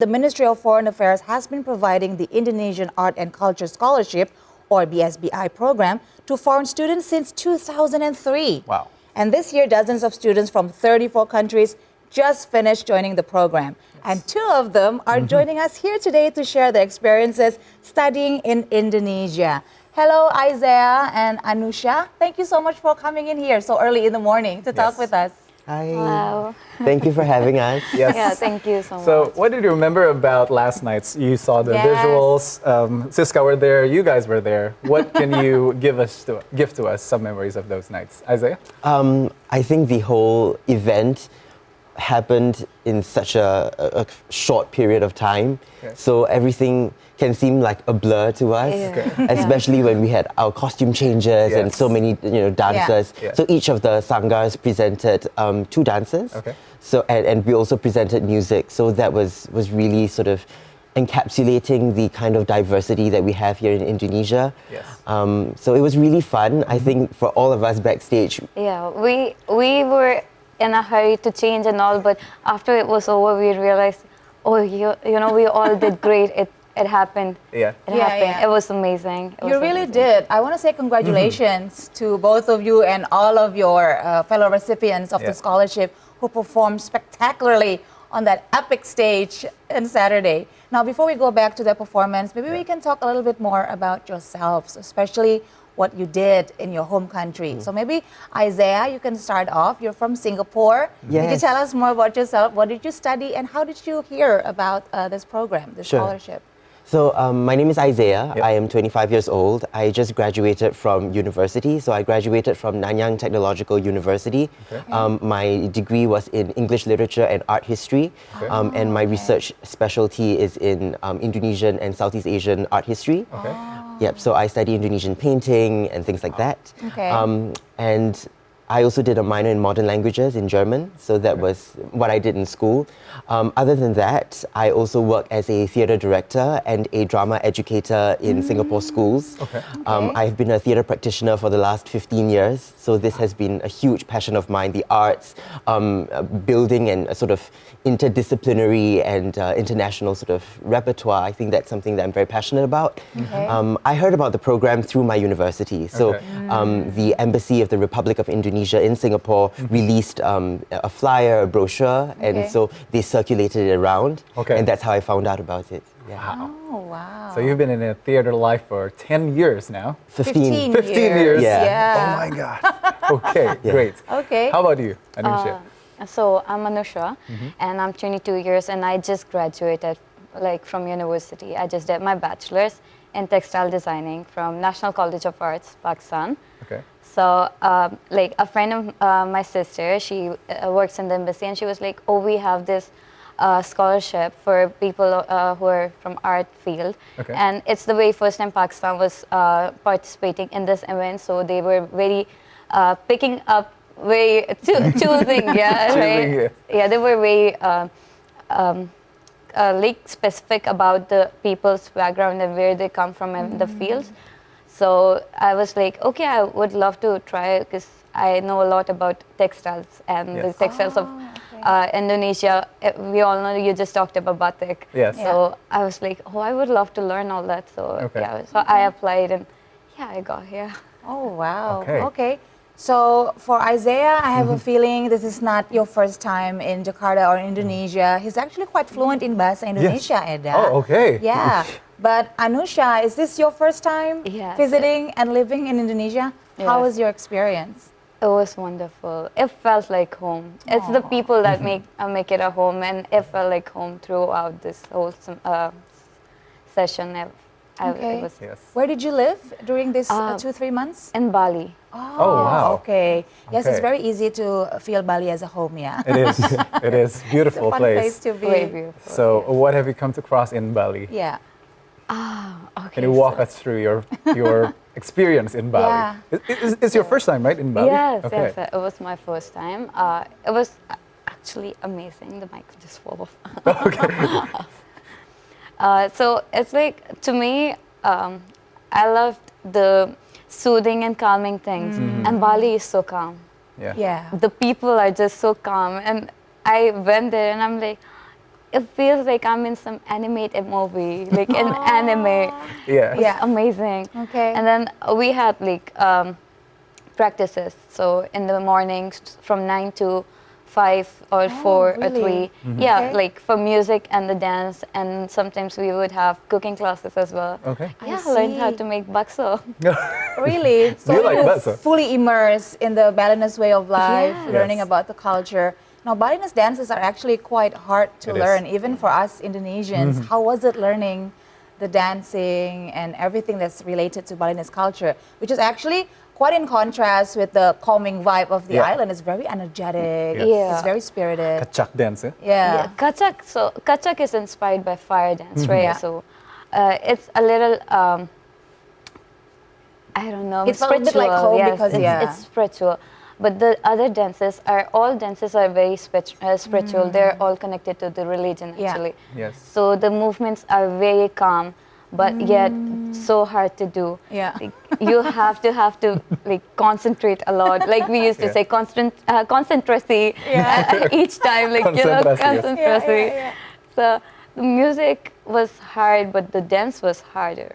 The Ministry of Foreign Affairs has been providing the Indonesian Art and Culture Scholarship, or BSBI program, to foreign students since 2003. Wow. And this year, dozens of students from 34 countries just finished joining the program. Yes. And two of them are joining us here today to share their experiences studying in Indonesia. Hello, Isaiah and Anoushah. Thank you so much for coming in here so early in the morning to talk with us. Hi. Hello. Thank you for having us. Yes. Yeah, thank you so much. So, what did you remember about last night's? You saw the visuals. Siska were there. You guys were there. What can you give to us some memories of those nights, Isaiah? I think the whole event happened in such a short period of time, so everything can seem like a blur to us, especially when we had our costume changes and so many dancers. So each of the sanghas presented two dances. So and we also presented music. So that was really sort of encapsulating the kind of diversity that we have here in Indonesia. So it was really fun. I think for all of us backstage. Yeah, we were in a hurry to change and all, but after it was over, we realized, oh, you know, we all did great. It happened. It happened. It was amazing. You really did. I want to say congratulations to both of you and all of your fellow recipients of the scholarship who performed spectacularly on that epic stage on Saturday. Now, before we go back to the performance, maybe we can talk a little bit more about yourselves, especially what you did in your home country. So maybe, Isaiah, you can start off. You're from Singapore. Could you tell us more about yourself? What did you study and how did you hear about this program, this scholarship? So my name is Isaiah. I am 25 years old. I just graduated from university. So I graduated from Nanyang Technological University. My degree was in English literature and art history. And my research specialty is in Indonesian and Southeast Asian art history. So I study Indonesian painting and things like that. And I also did a minor in modern languages in German, so that was what I did in school. Other than that, I also work as a theatre director and a drama educator in Singapore schools. I've been a theatre practitioner for the last 15 years, so this has been a huge passion of mine, the arts, building and a sort of interdisciplinary and international sort of repertoire. I think that's something that I'm very passionate about. I heard about the program through my university. So the Embassy of the Republic of Indonesia in Singapore released a flyer, a brochure, and so they circulated it around, and that's how I found out about it. Oh, wow. So you've been in a theater life for 10 years now? 15 years. Yeah. Oh my God. Okay, great. How about you, Anoushah? So I'm Anoushah, and I'm 22 years, and I just graduated from university. I just did my bachelor's in textile designing from National College of Arts, Pakistan. So, a friend of my sister, she works in the embassy, and she was like, "Oh, we have this scholarship for people who are from art field, and it's the very first time Pakistan was participating in this event. So they were very picking up, very choosing, they were very specific about the people's background and where they come from in the fields." So I was like, okay, I would love to try it because I know a lot about textiles and the textiles of Indonesia. We all know you just talked about batik. So I was like, oh, I would love to learn all that. So so I applied and I got here. Oh, wow. Okay. So for Isaiah, I have a feeling this is not your first time in Jakarta or Indonesia. He's actually quite fluent in Bahasa Indonesia, Eda. Oh, okay. Yeah. But Anoushah, is this your first time visiting and living in Indonesia? How was your experience? It was wonderful. It felt like home. It's the people that make it a home, and it felt like home throughout this whole session. Where did you live during this 2-3 months? In Bali. Oh, wow. Okay. Yes, it's very easy to feel Bali as a home, It is. It is. Beautiful it's a fun place to be. Very beautiful. So, what have you come across in Bali? Can you walk us through your experience in Bali? It's your first time, right, in Bali? Yes, it was my first time. It was actually amazing. The mic just fell off. So it's like, to me, I loved the soothing and calming things. And Bali is so calm. The people are just so calm. And I went there and I'm like, it feels like I'm in some animated movie, like an anime. Yeah. It's amazing. Okay. And then we had like practices. So in the mornings from 9 to 5 or 4 or really? 3. Yeah, Okay. like for music and the dance. And sometimes we would have cooking classes as well. Okay. Yeah, I learned how see. to make bakso. Really? So you like you bakso? fully immersed in the Balinese way of life, Yes. learning Yes. about the culture. Now, Balinese dances are actually quite hard to It is. learn, even for us Indonesians. How was it learning the dancing and everything that's related to Balinese culture, which is actually quite in contrast with the calming vibe of the Yeah. island? It's very energetic. Yes. Yeah. It's very spirited. Kachak dance, eh? Yeah. Kachak, so Kachak is inspired by fire dance, right? Yeah. So it's a little, I don't know, It felt a bit like spiritual. home Yes, because, it's, yeah. it's spiritual. But the other dances are, all dances are very spiritual. They're all connected to the religion, Yeah. actually. Yes. So the movements are very calm, but yet so hard to do. Yeah. Like, you have to like concentrate a lot. Like we used to Yeah. say, concentracy each time. Like Concentracy, yes. concentracy. Yeah. So the music was hard, but the dance was harder.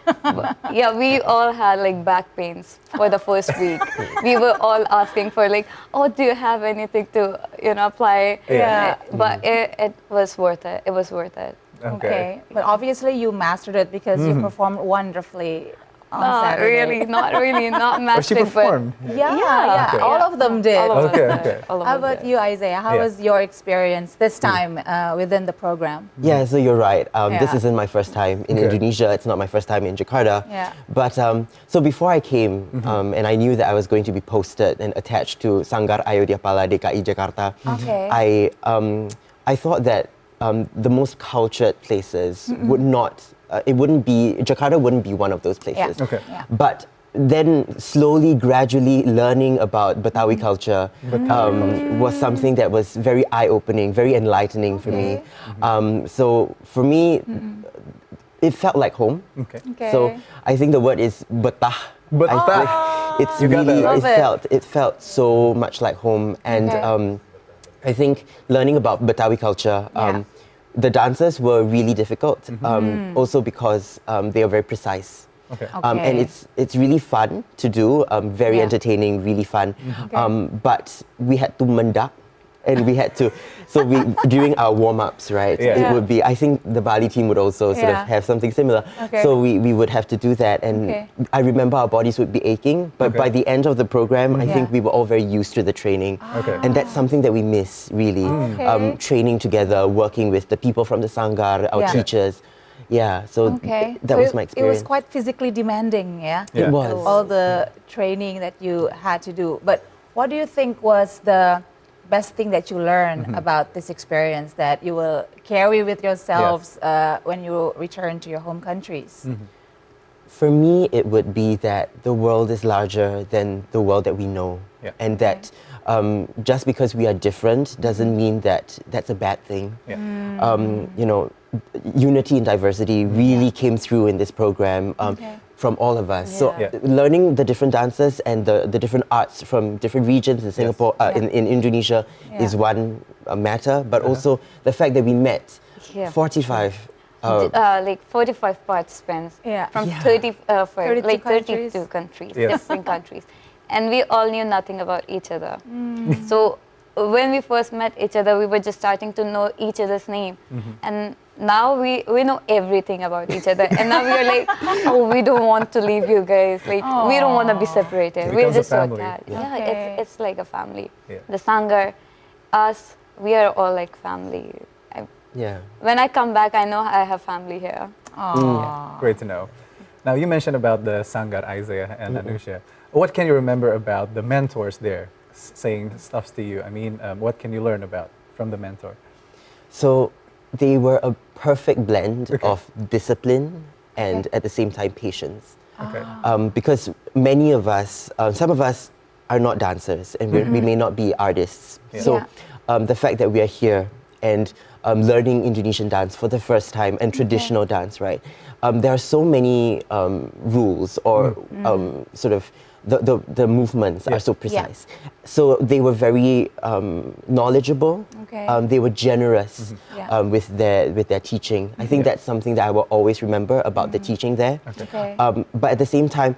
But, yeah, we all had like back pains for the first week. We were all asking for like, oh, do you have anything to apply? Yeah. But it was worth it. It was worth it. Okay. But obviously you mastered it because you performed wonderfully on Not Saturday. really, not Or she mastering, but performed. Yeah. Okay. All of them did. all of Okay, us okay. did. All of How us about did. you, Isaiah? How Yeah. was your experience this time within the program? Yeah, so you're right. This Yeah. isn't my first time in Okay. Indonesia. It's not my first time in Jakarta. Yeah. But so before I came, and I knew that I was going to be posted and attached to Sanggar Ayodhyapala DKI Jakarta, Okay. I thought that the most cultured places would not. Jakarta wouldn't be one of those places. Yeah. Okay. Yeah. But then slowly, gradually learning about Betawi culture was something that was very eye-opening, very enlightening for me. So for me, it felt like home. Okay. So I think the word is betah. Betah. I think it's You got that really, right. it felt so much like home. And Okay. I think learning about Betawi culture, Yeah. the dances were really difficult, also because they are very precise. Okay. And Okay. it's really fun to do, very Yeah. entertaining, really fun. Okay. But we had to mendak, and we had to. So during our warm-ups, right? Yeah. It would be. I think the Bali team would also sort Yeah. of have something similar. Okay. So we would have to do that, and Okay. I remember our bodies would be aching. But Okay. by the end of the program, I think Yeah. we were all very used to the training. Okay. And that's something that we miss really. Okay. Training together, working with the people from the Sanggar, our Yeah. teachers. Yeah. So Okay. that So was my It experience. was quite physically demanding, yeah? Yeah. It was. All the training that you had to do. But what do you think was the best thing that you learned about this experience that you will carry with yourselves when you return to your home countries? For me, it would be that the world is larger than the world that we know. Yeah. And that just because we are different doesn't mean that that's a bad thing. Yeah. Unity and diversity really came through in this program from all of us. So Yeah. learning the different dances and the different arts from different regions in Singapore, in Indonesia is one matter, but also the fact that we met Yeah. 45 like 45 participants Yeah. from Yeah. 32 32 countries, Yes. different countries. And we all knew nothing about each other. So when we first met each other, we were just starting to know each other's name. And now we know everything about each other. And now we are like, oh, we don't want to leave you guys. Like, we don't want to be separated. It We're becomes a just so family. attached. Yeah. Yeah, Okay. it's like a family. Yeah. The Sanggar, us, we are all like family. Yeah. When I come back, I know I have family here. Aww. Great to know. Now, you mentioned about the Sanggar, Isaiah and Anoushah. What can you remember about the mentors there saying stuff to you? I mean, what can you learn about from the mentor? So they were a perfect blend Okay. of discipline and at the same time patience. Okay. Because many of us, some of us are not dancers and we may not be artists. Yeah. So the fact that we are here and learning Indonesian dance for the first time and traditional dance, right? There are so many rules or sort of the movements are so precise. So they were very knowledgeable. Okay. They were generous with their teaching. I think that's something that I will always remember about the teaching there. Okay. But at the same time,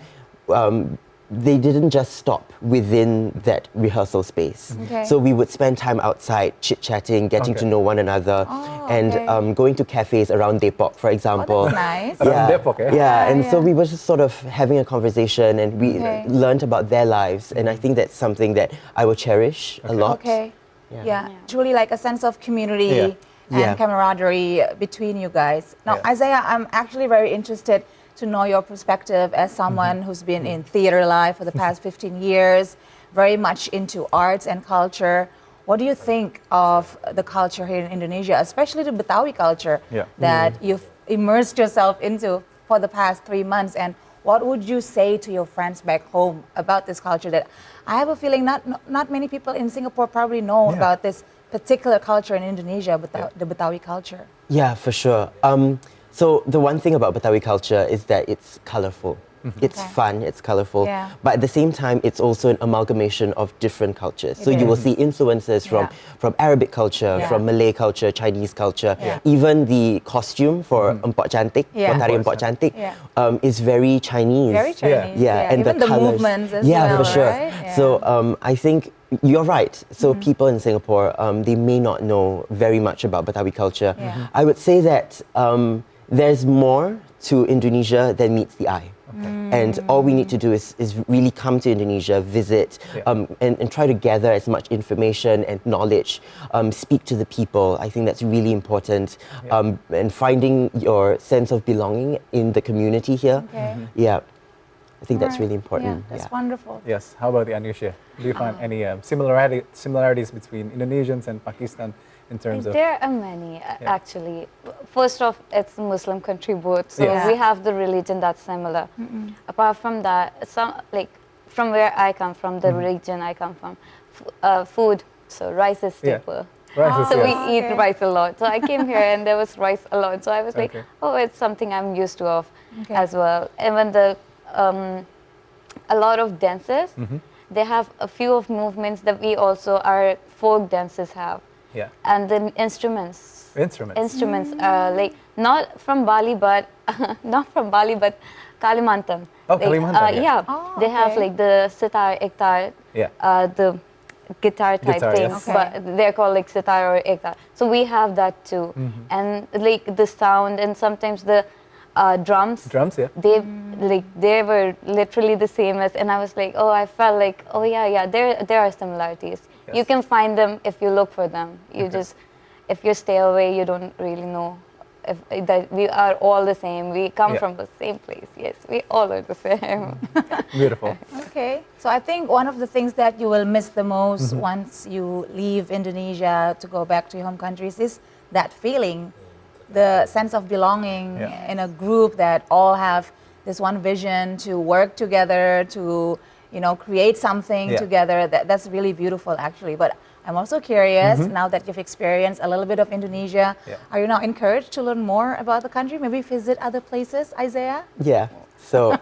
they didn't just stop within that rehearsal space. Okay. So we would spend time outside chit-chatting, getting to know one another, and going to cafes around Depok, for example. Oh, that's nice. Around Depok, eh? Yeah, and so yeah. we were just sort of having a conversation, and we learned about their lives, and I think that's something that I will cherish a lot. Okay. Yeah. Yeah. Truly like a sense of community and Yeah. camaraderie between you guys. Now, Isaiah, I'm actually very interested to know your perspective as someone who's been in theater life for the past 15 years, very much into arts and culture. What do you think of the culture here in Indonesia, especially the Betawi culture that you've immersed yourself into for the past 3 months? And what would you say to your friends back home about this culture that I have a feeling not many people in Singapore probably know about this particular culture in Indonesia, the Betawi culture? Yeah, for sure. So the one thing about Betawi culture is that it's colorful. It's fun, it's colorful, but at the same time, it's also an amalgamation of different cultures. So you will see influences from Arabic culture, from Malay culture, Chinese culture, even the costume for Empok Cantik, for Tari Empok Cantik, is very Chinese. Very Chinese. Yeah, and even the colours. movements as yeah, well, for sure. right? Yeah. So I think you're right. So people in Singapore, they may not know very much about Betawi culture. I would say that there's more to Indonesia than meets the eye. And all we need to do is really come to Indonesia, visit, and try to gather as much information and knowledge, speak to the people. I think that's really important. And finding your sense of belonging in the community here. Yeah, I think that's really important. Yeah, that's wonderful. Yes. How about the Anoushah? Do you find any similarities between Indonesians and Pakistan in terms of? There are many, actually. First off, it's a Muslim country both, so we have the religion that's similar. Apart from that, from where I come from, the region I come from, food, so rice is staple. Rice So is, we eat rice a lot. So I came here and there was rice a lot. So I was like, oh, it's something I'm used to as well. Even a lot of dances, they have a few of movements that we also, our folk dances have. Yeah. And the instruments. Instruments. Like not from Bali, but Kalimantan. Oh, like, Kalimantan. Yeah. Oh, they have okay. like the sitar, ektar, the guitar type Guitar, things, yes. but they're called like sitar or ektar. So we have that too, and like the sound and sometimes the drums. Drums, yeah. They were literally the same as, and I was like, oh, I felt like, oh yeah, there are similarities. Yes. You can find them if you look for them. You just, if you stay away, you don't really know that we are all the same. We come from the same place. Yes, we all are the same. Beautiful. Okay, so I think one of the things that you will miss the most once you leave Indonesia to go back to your home countries is that feeling, the sense of belonging in a group that all have this one vision to work together, to create something together. That's really beautiful, actually. But I'm also curious, now that you've experienced a little bit of Indonesia, are you now encouraged to learn more about the country? Maybe visit other places, Isaiah? Yeah. So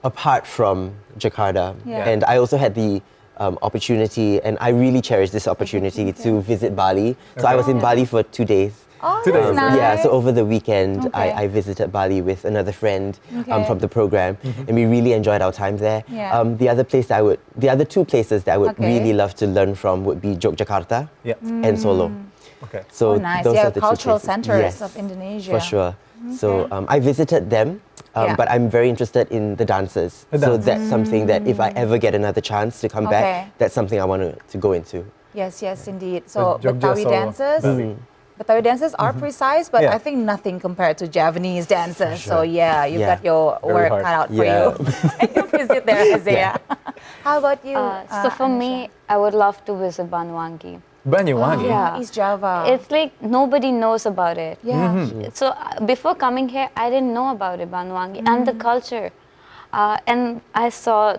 apart from Jakarta, and I also had the opportunity, and I really cherish this opportunity to visit Bali. So I was in Bali for 2 days. Oh, that's nice. Yeah, so over the weekend, I visited Bali with another friend from the program, and we really enjoyed our time there. Yeah. The other two places that I would really love to learn from would be Yogyakarta and Solo. Okay. So nice. those are the two cultural places. centers of Indonesia. For sure. So I visited them, but I'm very interested in the dances. So that's something that if I ever get another chance to come back, that's something I want to go into. Yes, indeed. So Jogja, Betawi Solo, dances. Betawi dances are precise, but I think nothing compared to Javanese dances. So you've got your Very work hard. cut out for you. And you visit there, Isaiah. How about you? So for me, I would love to visit Banyuwangi. Banyuwangi. Yeah. East Java. It's like nobody knows about it. yeah. So before coming here, I didn't know about it, Banyuwangi, and the culture. And I saw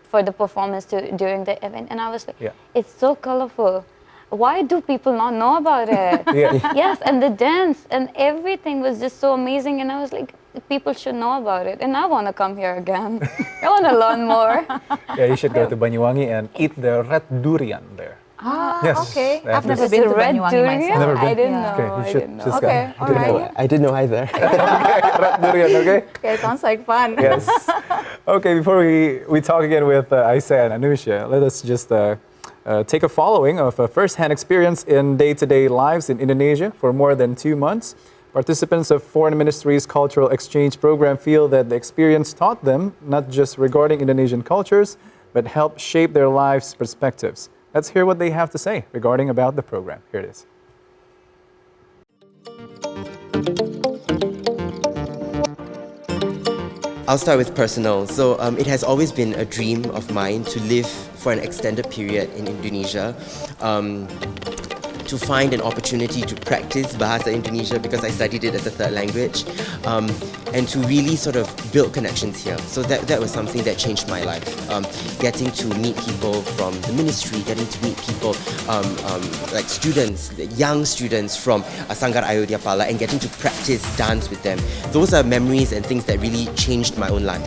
for the performance during the event, and I was like, it's so colorful. Why do people not know about it? Yes, and the dance and everything was just so amazing, and I was like, people should know about it. And I want to come here again. I want to learn more. Yeah, you should go to Banyuwangi and eat the red durian there. Ah, Yes, okay. that I've never is- been to Red Banyuwangi durian? myself. Never been? I didn't Yeah. know. Okay, you I should didn't know. just go. Okay, I all didn't know. right. I didn't know either. Red durian, okay? Okay, sounds like fun. Yes. Okay, before we talk again with Aisa and Anoushah, let us just take a following of a first-hand experience in day-to-day lives in Indonesia for more than 2 months. Participants of Foreign Ministry's Cultural Exchange Program feel that the experience taught them not just regarding Indonesian cultures, but helped shape their lives' perspectives. Let's hear what they have to say regarding about the program. Here it is. I'll start with personal. So it has always been a dream of mine to live for an extended period in Indonesia. To find an opportunity to practice Bahasa Indonesia because I studied it as a third language, and to really sort of build connections here. So that was something that changed my life. Getting to meet people from the ministry, getting to meet people like students, young students from Sanggar Ayodhya Pala, and getting to practice dance with them. Those are memories and things that really changed my own life.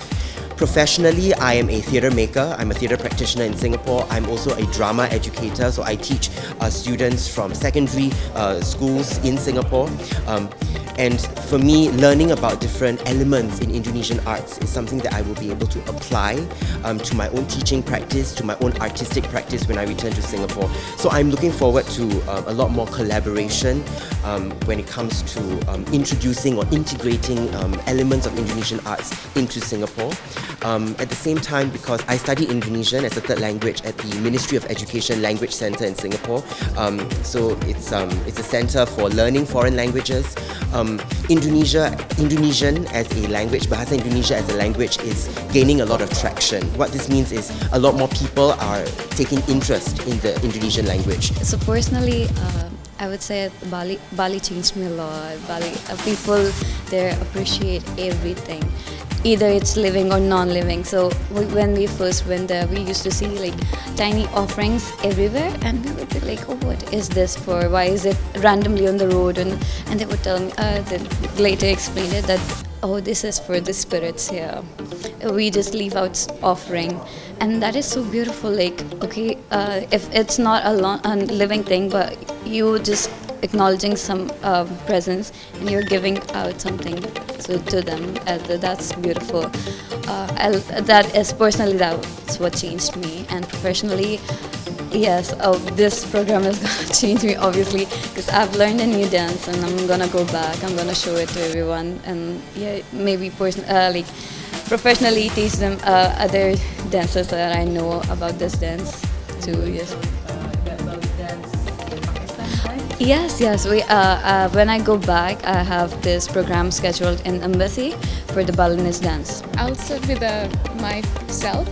Professionally, I am a theatre maker. I'm a theatre practitioner in Singapore. I'm also a drama educator, so I teach students from secondary schools in Singapore. And for me, learning about different elements in Indonesian arts is something that I will be able to apply to my own teaching practice, to my own artistic practice when I return to Singapore. So I'm looking forward to a lot more collaboration when it comes to introducing or integrating elements of Indonesian arts into Singapore. At the same time, because I study Indonesian as a third language at the Ministry of Education Language Centre in Singapore, so it's a centre for learning foreign languages. Indonesian as a language, Bahasa Indonesia as a language is gaining a lot of traction. What this means is a lot more people are taking interest in the Indonesian language. So personally, I would say Bali changed me a lot. Bali people there appreciate everything, either it's living or non-living. So when we first went there, we used to see like tiny offerings everywhere, and we would be like, "Oh, what is this for? Why is it randomly on the road?" And they would tell me. They later explained it that, "Oh, this is for the spirits here. We just leave out offering." And that is so beautiful. Like, okay, if it's not a living thing, but you just acknowledging some presence and you're giving out something to them. That's beautiful. That is personally, that's what changed me. And professionally, yes, this program is gonna change me obviously, because I've learned a new dance and I'm gonna go back. I'm gonna show it to everyone, and yeah, maybe like professionally teach them other dancers that I know about this dance too. Yes. We when I go back, I have this program scheduled in embassy for the Balinese dance. I'll start with myself.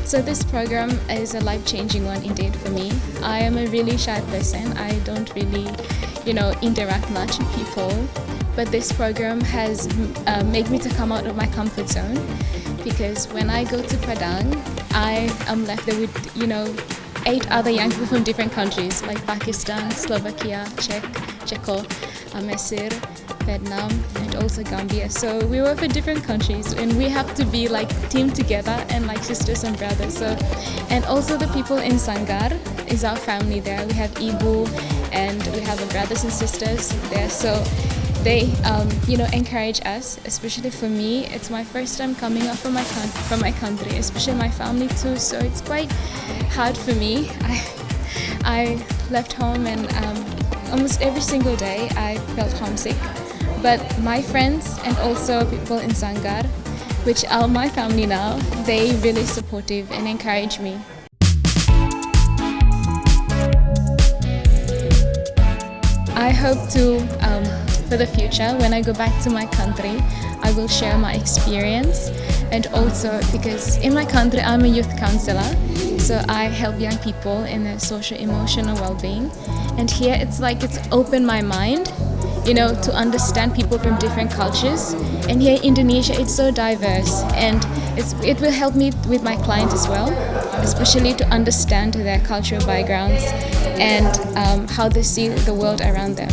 So this program is a life-changing one indeed for me. I am a really shy person. I don't really, interact much with people. But this program has made me to come out of my comfort zone, because when I go to Padang, I am left there with, 8 other young people from different countries like Pakistan, Slovakia, Czechia, Mesir, Vietnam, and also Gambia. So we work for different countries, and we have to be like team together and like sisters and brothers. So, and also the people in Sanggar is our family there. We have Ibu, and we have our brothers and sisters there. So they, encourage us. Especially for me, it's my first time coming out from my country, especially my family too. So it's quite hard for me. I left home, and almost every single day I felt homesick. But my friends and also people in Sanggar, which are my family now, they really supportive and encourage me. I hope to, for the future, when I go back to my country, I will share my experience. And also because in my country I'm a youth counselor, so I help young people in their social emotional well-being. And here it's opened my mind, to understand people from different cultures. And here in Indonesia it's so diverse, and it will help me with my clients as well, especially to understand their cultural backgrounds and how they see the world around them.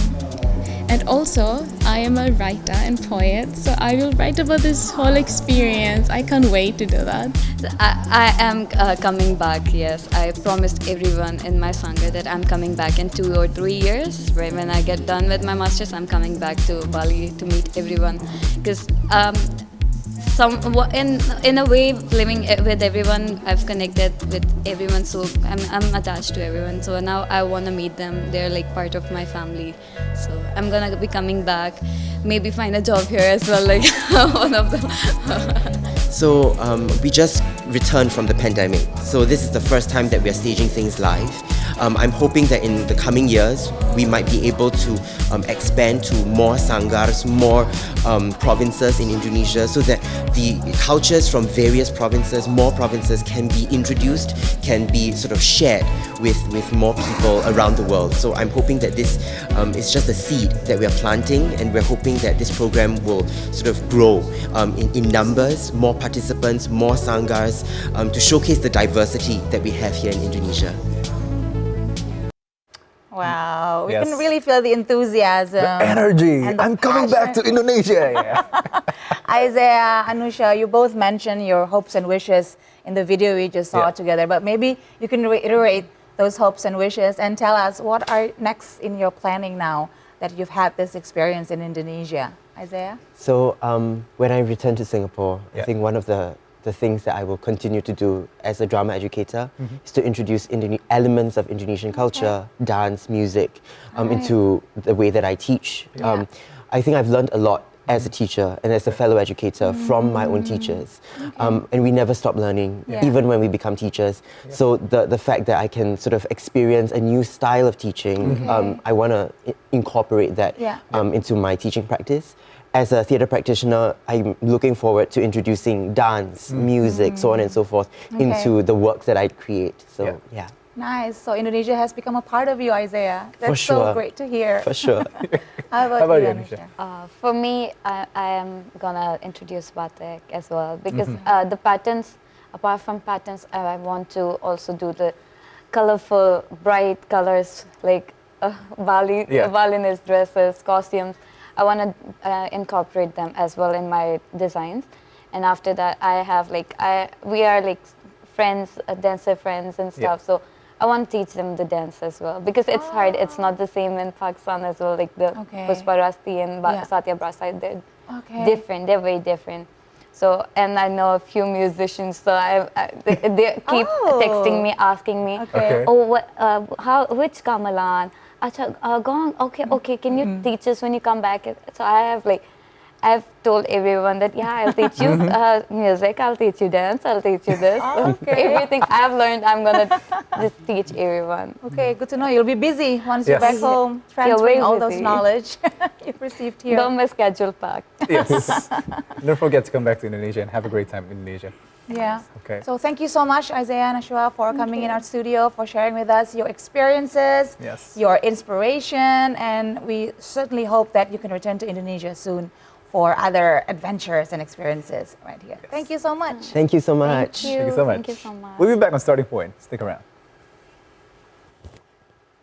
And also, I am a writer and poet, so I will write about this whole experience. I can't wait to do that. I am coming back, yes. I promised everyone in my Sangha that I'm coming back in 2 or 3 years. Right when I get done with my master's, I'm coming back to Bali to meet everyone. Because in a way, living with everyone, I've connected with everyone, so I'm attached to everyone. So now I want to meet them. They're like part of my family. So I'm gonna be coming back. Maybe find a job here as well, like one of them. So we just returned from the pandemic. So this is the first time that we are staging things live. I'm hoping that in the coming years, we might be able to expand to more sangars, more provinces in Indonesia, so that the cultures from various provinces, more provinces can be introduced, can be sort of shared with more people around the world. So I'm hoping that this is just a seed that we are planting, and we're hoping that this program will sort of grow in numbers, more participants, more sangars, to showcase the diversity that we have here in Indonesia. Wow, we Yes. can really feel the enthusiasm. The energy. and the I'm coming back to passion. Indonesia. Yeah. Isaiah, Anoushah, you both mentioned your hopes and wishes in the video we just saw Yeah. together, but maybe you can reiterate those hopes and wishes and tell us what are next in your planning now that you've had this experience in Indonesia. Isaiah? So when I return to Singapore, I Yeah. think one of the things that I will continue to do as a drama educator is to introduce elements of Indonesian culture, dance, music, into the way that I teach. Yeah. I think I've learned a lot as a teacher and as a fellow educator from my own teachers. And we never stop learning, Yeah. even when we become teachers. So the fact that I can sort of experience a new style of teaching, I want to incorporate that Yeah. into my teaching practice. As a theatre practitioner, I'm looking forward to introducing dance, music, so on and so forth, into the works that I create. So, yeah. Nice. So Indonesia has become a part of you, Isaiah. That's sure. so great to hear. For sure. How about about you, you, Anoushah? Anoushah? For me, I am gonna introduce batik as well, because the patterns, apart from patterns, I want to also do the colorful, bright colors like Balinese dresses, costumes. I want to incorporate them as well in my designs. And after that, we are like friends, dancer friends and stuff. So I want to teach them the dance as well, because it's hard. It's not the same in Pakistan as well. Like the Pusparasti and Satya Brasai, they're different. They're very different. So, and I know a few musicians, so they keep texting me, asking me, oh, which gamelan? Okay, can you teach us when you come back? So I've told everyone that, I'll teach you music, I'll teach you dance, I'll teach you this. Everything I've learned, I'm gonna just teach everyone. Okay, good to know. You'll be busy once you're back home, way transferring all those busy. knowledge you've received here. Don't my schedule packed. Yes. Don't forget to come back to Indonesia and have a great time in Indonesia. Yeah. Okay. So thank you so much, Isaiah and Anoushah, for coming in our studio, for sharing with us your experiences, your inspiration, and we certainly hope that you can return to Indonesia soon for other adventures and experiences right here. Thank you so much. Thank you so much. Thank you. Thank you so much. Thank you so much. We'll be back on Starting Point. Stick around.